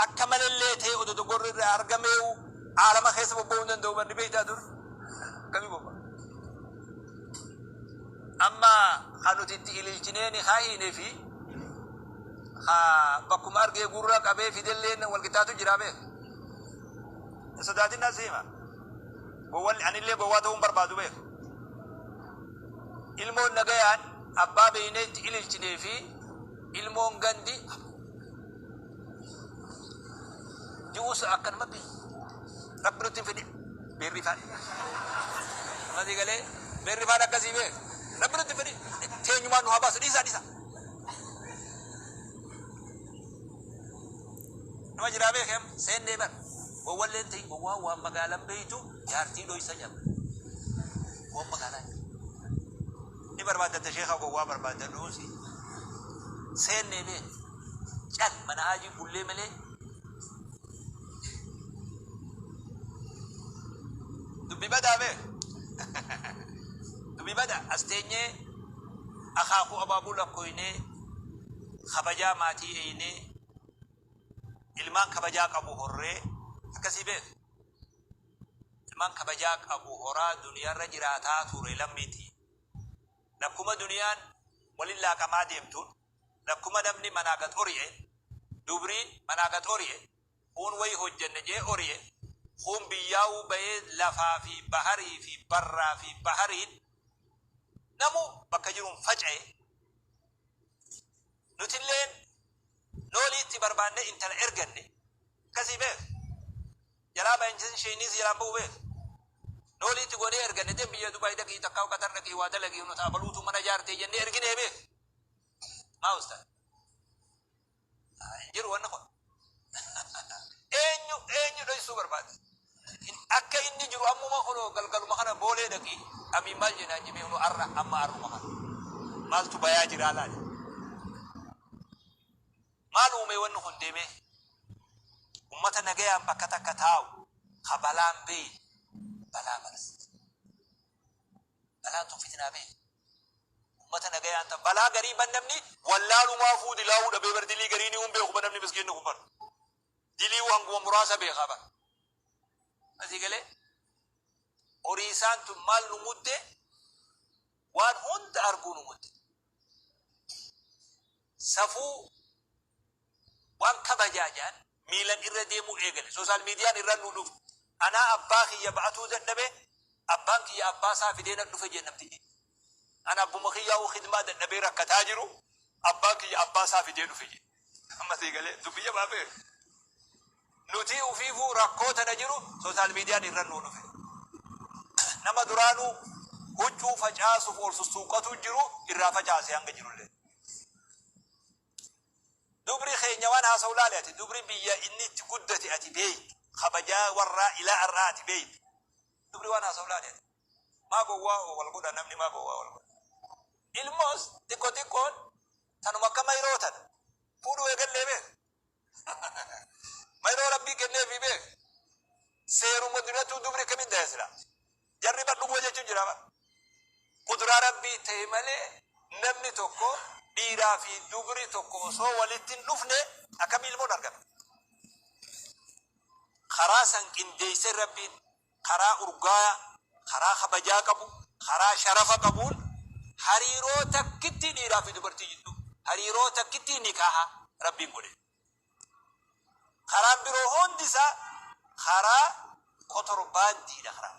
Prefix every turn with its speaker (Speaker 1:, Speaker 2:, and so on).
Speaker 1: أكمل اللي تي أدو تقول أرجميو عالم خيس ببون دوبن بيت أدور كمي بابا أما خانو تتي إلى الجنين خاين في خا بكم أرجع غورا كابي في دلين والكتاتو جرابه سداتي نسيما بوال عن اللي بواتهم بربادو به ilmoon nagayaan abbaa beeyneetti ililchinee fi ilmoon gandi juusa akkanuma bee rabbi nutti hin fedhin beerrifaan mati galee beerrifaan akkasii bee rabbi nutti hin fedhin teenyumaan nu haa baasu dhiisa nama jiraa beekem seennee bar gowwalleen ta'in gowwaa waan magaalaan beeytu jaartii dhoysa jaba waan magaalaa ni barbaaddate sheekha gowwaa barbaadadhuusi seennee bee cal mana haajii bullee malee dubbi badaa bee dubbi bada as teenyee akaakuu abaabuu lakkoynee kabajaa maatii eeynee ilmaan kabajaa qabu horree akkasii bee ilmaan kabajaa qabu horaa duniyaarra jiraataa ture lammiitii lakkuma duniyaan walillaa qamaa deemtuun lakkuma namni manaagat ori'e dubriin manaagat ori'e huun wayi hojjenne jee ori'e huun biyyaa'uu bayee lafaa fi baharii fi barraa fi bahariin namu bakka jiruun faca'e nutilleen nooliitti barbaanne intala erganne kasii beek jalaa baay'insin sheeniis jalaan ba'u beek nooliitti godhee erganne den biyya Dubaay dhaqii takkaa qatar dhaqii waa dalagii nu taabaluutu mana jaartee jennee erginee beek maa ustaa jiru wanna kun eenyu dhoysuu barbaade akka inni jiru ammuma kunoo galgaluma kana boolee dhaqii amii maal jenaan jimee nu arra amma arruma kana maaltu bayaa jiraa laale maal uumee wanni kun deemee ummata nagayaan bakka takka taa'u ka balaan beeyin balaa maras balaan tun fitinaa bee ummata nagayaan ta balaa garii bannamni wallaalumaa fuu dilaawuu dhabee bar dilii garii ni hun beeku bannamni miskiinni kun bar dilii hanguma muraasa beekaa bar asii galee horiisaan tun maal nu mudde waan hunda arguu nu mudde safuu waan kabajaajaan miilan irra deemuu eegale sooshaal miidiyaan irra nu dhufu anaa abbaa kiyya ba'atuu dadhabe abbaan kiyya abbaa isaa fidee na dhufe jennamti ana abbuma kiyyaa'uu khidmaa dadhabee rakkataa jiru abbaan kiyya abbaa isaa fidee dhufe je amma sii galee dubbiyya baafee nuti ufiifuu rakkoota na jiru sooshaal miidiyaan irra nu dhufe nama duraanuu huccuu facaasuuf ol sussuuqatu jiru irraa facaase hanga jirullee dubri keenya waan haasa'u laale ati dubri biyya inni itti guddate ati beeyt kabajaa warraa ilaa arraa ati beeyt dubri waan haasa'u laale ati maa gowwaa wal godha namni maa gowwaa wal godha ilmoos xiqqoon tanuma akka mayroo tan fuudhuu eegallee beek mayroo rabbii kenneefi beek seeruma durattuu dubri kamin dayasira jarri badhuguma jechuun jira ba kuduraa rabbii ta'e malee namni tokko dhiiraa fi dubri tokko osoo walitti hin dhufne akkam ilmoon argata karaa san qindeeyse rabbiin karaa urgaa karaa kabajaa qabu karaa sharafa qabuun hariiroo takkitti dhiiraa fi dubartii jiddu hariiroo takkitti nikaaha rabbiin godhe karaan biroo hundisaa karaa kotorbaantiidha karaa